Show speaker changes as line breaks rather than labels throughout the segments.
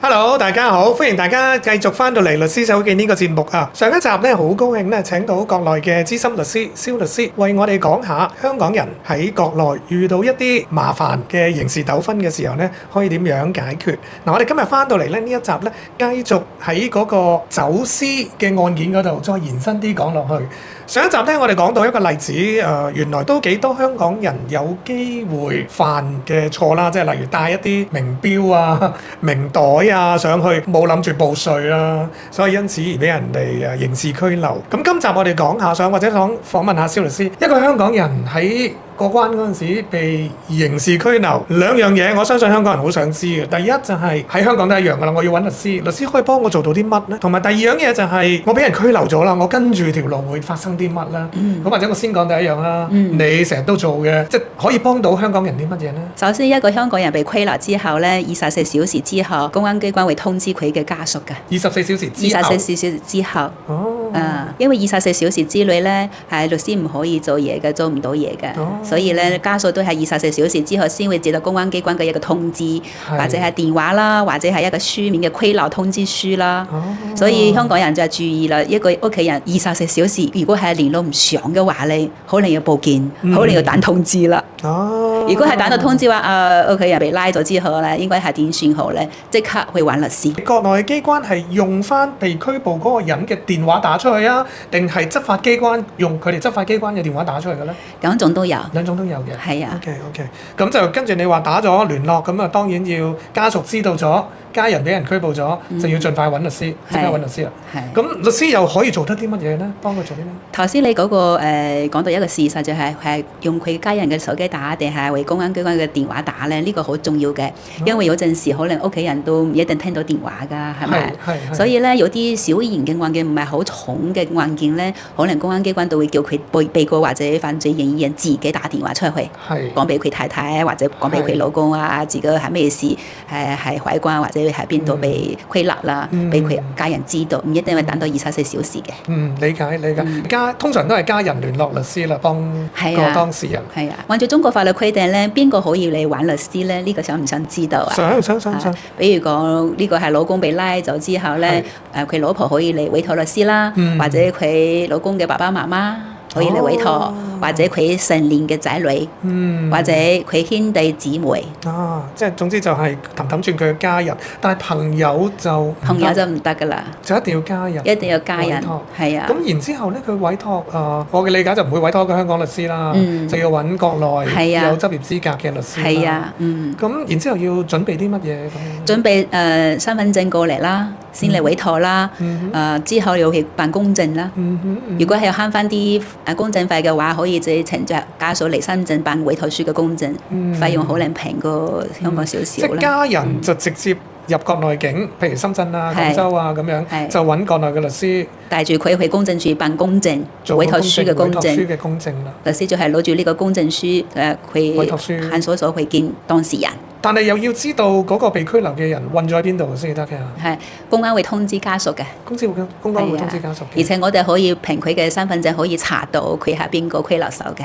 Hello，大家好，歡迎大家繼續翻到嚟律師手記呢個節目啊！上一集咧好高興咧請到國內嘅資深律師蕭律師為我哋講下香港人喺國內遇到一啲麻煩嘅刑事糾紛嘅時候咧，可以點樣解決？嗱，我哋今日翻到嚟咧呢一集咧，繼續喺嗰個走私嘅案件嗰度再延伸啲講落去。上一集咧，我哋講到一個例子，原來都幾多香港人有機會犯嘅錯啦，即係例如帶一啲名錶啊、名袋啊上去，冇諗住報稅啦，所以因此而俾人哋刑事拘留。咁今集我哋講下或者想訪問下蕭律師，一個香港人喺過關嗰陣時被刑事拘留，兩樣嘢我相信香港人好想知嘅。第一就係喺香港都一樣噶啦，我要揾律師，律師可以幫我做到啲乜呢？同埋第二樣嘢就係我俾人拘留咗啦，我跟住條路會發生啲乜啦？咁或者我先講第一樣啦，你成日都做嘅，即係可以幫到香港人啲乜嘢呢？
首先，一個香港人被拘留之後呢，24小時之後，公安機關會通知佢嘅家屬嘅。
24小時之後。
24小時之後。
哦。
因為24小時之內呢，係律師唔可以做嘢嘅，做唔到嘢嘅。所以咧，家屬都係24小時之後先會接到公安機關嘅一個通知，或者係電話啦，或者係一個書面嘅拘留通知書啦。所以香港人就注意啦，一個屋企人24小時如果係聯絡唔上嘅話咧，可能要報警，可能要等通知啦。如果係等到通知話屋企人被拉咗之後咧，應該係點算好咧？即刻去揾律師。
國內機關係用翻被拘捕嗰個人嘅電話打出去啊，定係執法機關用佢哋執法機關嘅電話打出去嘅咧？
兩種都有。
兩種都有嘅。
係啊。
OK，咁就跟住你話打咗聯絡，咁啊當然要家屬知道咗，家人俾人拘捕咗，就要盡快揾律師，即刻揾律師啦。咁律師又可以做得啲乜嘢咧？幫佢做啲咩？
頭先你嗰個講到一個事實就係用佢家人嘅手機打定係為公安機關嘅電話打咧，呢個好重要嘅，因為有陣時可能屋企人都唔一定聽到電話㗎，係咪？所以咧，有啲小型嘅案件唔係好重嘅案件咧，可能公安機關都會叫佢被告或者犯罪嫌疑人自己打電話出去，講俾佢太太或者講俾佢老公啊，自己係咩事，係海關或者喺邊度被拘留啦，俾佢家人知道，唔一定係等到24小時嘅。
理解。通常都係家人聯絡律師啦，幫個當事人。
係啊，按照中國法律規定咧，邊個可以嚟揾律師咧？呢個想唔想知道啊？
想。
比如講呢個係老公被拉走之後咧，佢老婆可以嚟委託律師啦，或者佢老公嘅爸爸媽媽可以嚟委託，或者佢成年嘅仔女，或者佢兄弟姊妹。
即係總之就係氹氹轉佢嘅家人，但係朋友就
唔得㗎啦，就
一定要家人，
一定要家人，係啊。
咁然之後咧，佢委託我嘅理解就唔會委託個香港律師啦，就要揾國內有執業資格嘅律師。
係啊，
咁然之後要準備啲乜嘢咁？
準備身份證過嚟啦，先嚟委託啦。之後要去辦公證啦。如果係要慳翻啲公證費嘅話，可以自己請家屬嚟深圳辦委託書嘅公證，費用可能平過香港少少啦。
即係家人就直接入國內境，譬如深圳啊、廣州啊咁樣，就揾國內嘅律師，
帶住佢去公證處辦公證，做委託書嘅公證啦。律師就係攞住呢個公證書，佢
委託書
派出所去見當事人。
但係又要知道嗰個被拘留嘅人困咗喺邊度先得嘅。
係公安會通知家屬嘅。
公安會通知家屬嘅。
而且我哋可以憑佢嘅身份證可以查到佢係邊個拘留手嘅。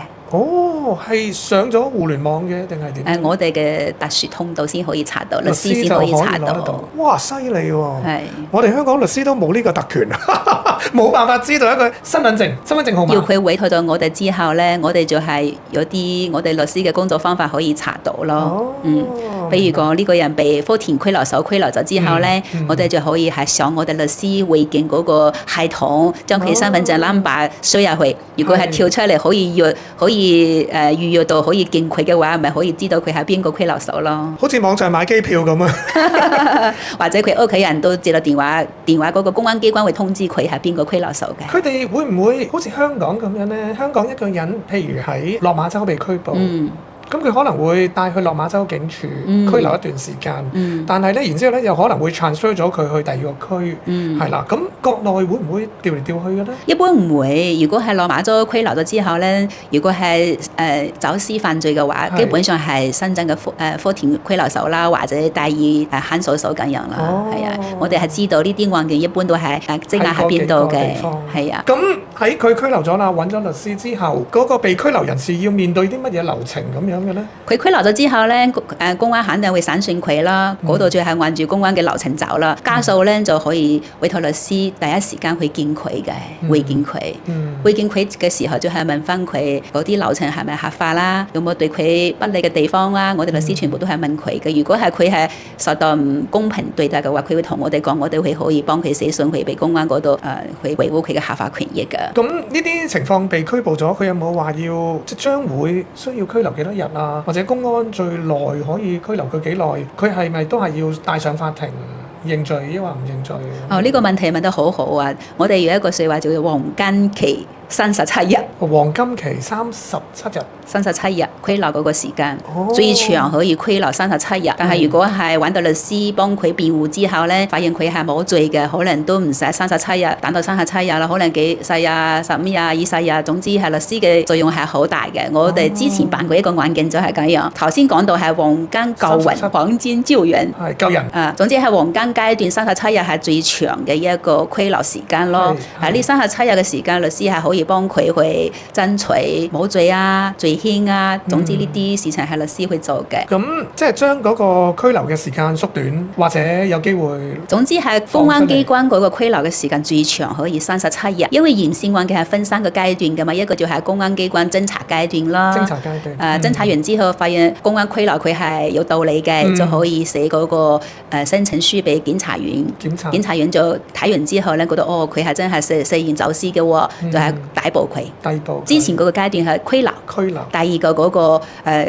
係上咗互聯網嘅定係點？
我哋嘅特殊通道先可以查到，律師先可以查到。
哇，犀利喎！我哋香港律師都冇呢個特權，冇辦法知道一個身份證號碼。
要佢委託到我哋之後咧，我哋就係有啲我哋律師嘅工作方法可以查到咯。比如講呢個人被福田拘留所拘留咗之後咧，我哋就可以係上我哋律師會見嗰個系統，將佢身份證 number 輸入去。如果係跳出嚟可以預約到可以見佢嘅話，咪可以知道佢係邊個拘留所咯。
好似網上買機票咁啊！
或者佢屋企人都接到電話嗰個公安機關會通知佢係邊個拘留所嘅。
佢哋會唔會好似香港咁樣咧？香港一個人譬如喺落馬洲被拘捕。咁佢可能會帶去落馬洲警署拘留一段時間，但係咧，然之後咧又可能會 transfer 咗佢去第二個區，係啦。咁國內會唔會調嚟調去嘅咧？
一般唔會。如果係落馬洲拘留咗之後咧，如果係走私犯罪嘅話，基本上係深圳嘅福田拘留所啦，或者第二看守所咁樣啦。係啊，我哋係知道呢啲案件一般都係積壓喺邊度嘅。係啊。
咁喺佢拘留咗啦，揾咗律師之後，嗰個被拘留人士要面對啲乜嘢流程咁樣？樣嘅咧？
佢拘留咗之後咧，公安肯定會審訊佢啦，嗰度就係按住公安嘅流程走啦。家屬咧就可以委託律師第一時間去見佢嘅，會見佢。會見佢嘅時候就係問翻佢嗰啲流程係咪合法啦，有冇對佢不利嘅地方啦。我哋律師全部都係問佢嘅。如果係佢係受到唔公平對待嘅話，佢會同我哋講，我哋會可以幫佢寫信去俾公安嗰度去維護佢嘅合法權益嘅。
咁呢啲情況被拘捕咗，佢有冇話要即將會需要拘留幾多日啊？或者公安最耐可以拘留佢幾耐？佢係咪都係要帶上法庭認罪，抑或唔認罪？
呢個問題問得好好啊！我哋有一個説話叫做黃金期37日。
黃金期37日。
37日拘留嗰個時間，最長可以拘留37日。但係如果係揾到律師幫佢辯護之後咧，發現佢係冇罪嘅，可能都唔使37日，等到37日啦，可能幾10日、15日、20日，總之係律師嘅作用係好大嘅。我哋之前辦過一個案件就係咁樣。頭先講到係黃金救援，黃金救援
係救人。
總之係黃金階段37日係最長嘅一個拘留時間咯。喺呢37日嘅時間，律師係可以幫佢去爭取冇罪啊、罪輕啊，總之呢啲事情係律師去做嘅。
咁即係將嗰個拘留嘅時間縮短，或者有機會。
總之係公安機關嗰個拘留嘅時間最長可以37日，因為驗屍案嘅係分3個階段㗎嘛，一個就係公安機關偵查階段啦。偵查階段。偵查完之後發現公安拘留佢係有道理嘅，就可以寫嗰個申請書俾檢察院。檢察院就睇完之後咧，覺得佢係真係涉嫌走私嘅喎，就係逮捕佢。之前嗰個階段係拘留。第二個嗰個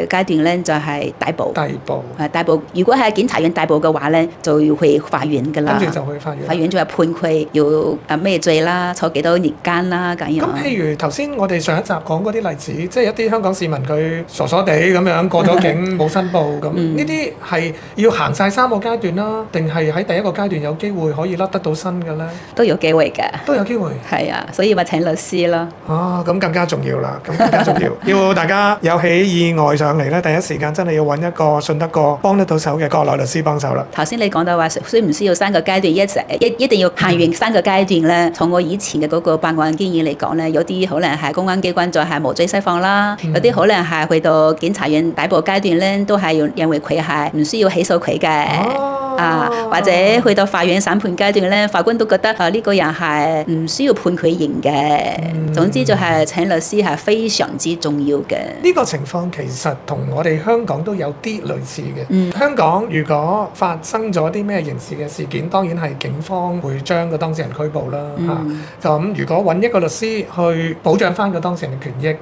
階段咧就係逮捕。逮捕。如果係檢察院逮捕嘅話咧，就要去法院㗎啦。
跟住就去法院。
法院就係判佢要咩罪啦，坐幾多年監啦咁樣。
咁譬如頭先我哋上一集講嗰啲例子，即係一啲香港市民佢傻傻地咁樣過咗境冇申報咁，呢啲係要行晒3個階段啦，定係喺第一個階段有機會可以甩得到身嘅咧？
都有機會嘅。
都有機會。
係啊，所以咪請律師咯。
咁更加重要啦，咁更加重要。要大家有起意外上嚟咧，第一時間真係要揾一個信得過、幫得到手嘅國內律師幫手啦。
頭先你講到話需唔需要3個階段一定要行完3個階段咧？從我以前嘅嗰個辦案經驗嚟講咧，有啲可能係公安機關再係無罪釋放啦，有啲可能係去到檢察院逮捕階段咧，都係認為佢係唔需要起訴佢嘅。或者去到法院審判階段咧，法官都覺得呢個人係唔需要判佢刑嘅。總之就係請律師係非常之重要嘅。
呢個情況其實同我哋香港都有啲類似嘅。香港如果發生咗啲咩刑事嘅事件，當然係警方會將個當事人拘捕啦。咁如果揾一個律師去保障翻個當事人嘅權益，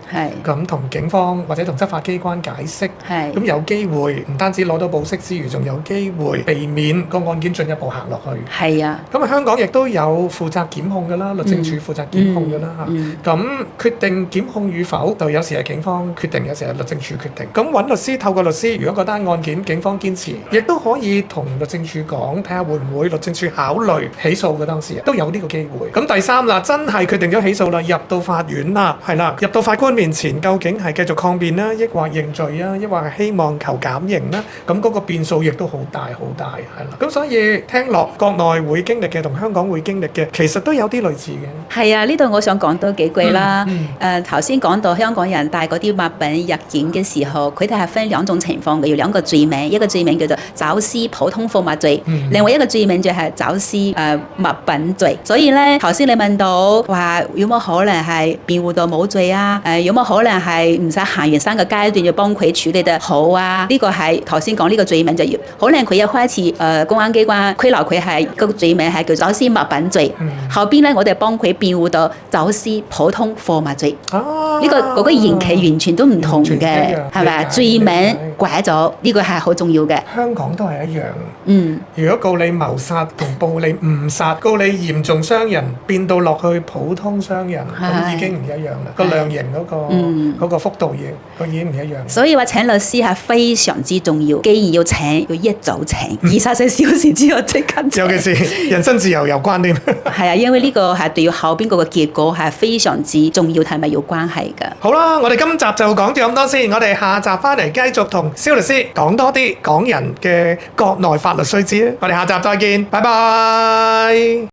咁同警方或者同執法機關解釋，咁有機會唔單止攞到保釋之餘，仲有機會避免個案件進一步行落去。
係啊。
咁香港亦都有負責檢控嘅啦，律政處負責檢控嘅啦。咁決定檢控與否，就有時係警方決定，有時係律政處決定。咁揾律師，透過律師，如果嗰單案件警方堅持，亦都可以同律政處講，睇下會唔會律政處考慮起訴嘅當事人，都有呢個機會。咁第三啦，真係決定咗起訴啦，入到法院啦，係啦，入到法官面前，究竟係繼續抗辯啦，抑或認罪啊，抑或係希望求減刑啦？咁嗰個變數亦都好大好大，係啦。咁所以聽落國內會經歷嘅同香港會經歷嘅，其實都有啲類似嘅。
係啊，呢度我想講多幾句啦。頭先講到香港人帶嗰啲物品入境嘅時候，佢哋係分2種情況嘅，有2個罪名，一個罪名叫做走私普通貨物罪，另外一個罪名就係走私物品罪。所以咧，頭先你問到話有冇可能係辯護到冇罪啊？有冇可能係唔使行完3個階段就幫佢處理得好啊？呢個係頭先講呢個罪名就要，可能佢一開始公安機關拘留佢係個罪名係叫走私物品罪，後邊咧我哋幫佢辯護到走私普通貨物罪。呢個嗰個刑期完全都唔同嘅，係咪啊？罪名改咗，呢個係好重要嘅。
香港都係一樣。如果告你謀殺同告你誤殺，告你嚴重傷人，變到落去普通傷人，咁已經唔一樣啦。個量刑嗰個幅度已經唔一樣。
所以話請律師係非常之重要。既然要請，要一早請，24小時之後即刻請。
尤其是人身自由有關添。
係啊，因為呢個係對後邊嗰個結果係非常之重要，係咪有關係㗎？
好啦，我哋今集就講住咁多先，我哋下集翻嚟繼續同蕭律師講多啲港人嘅國內法律須知。我哋下集再見，拜拜。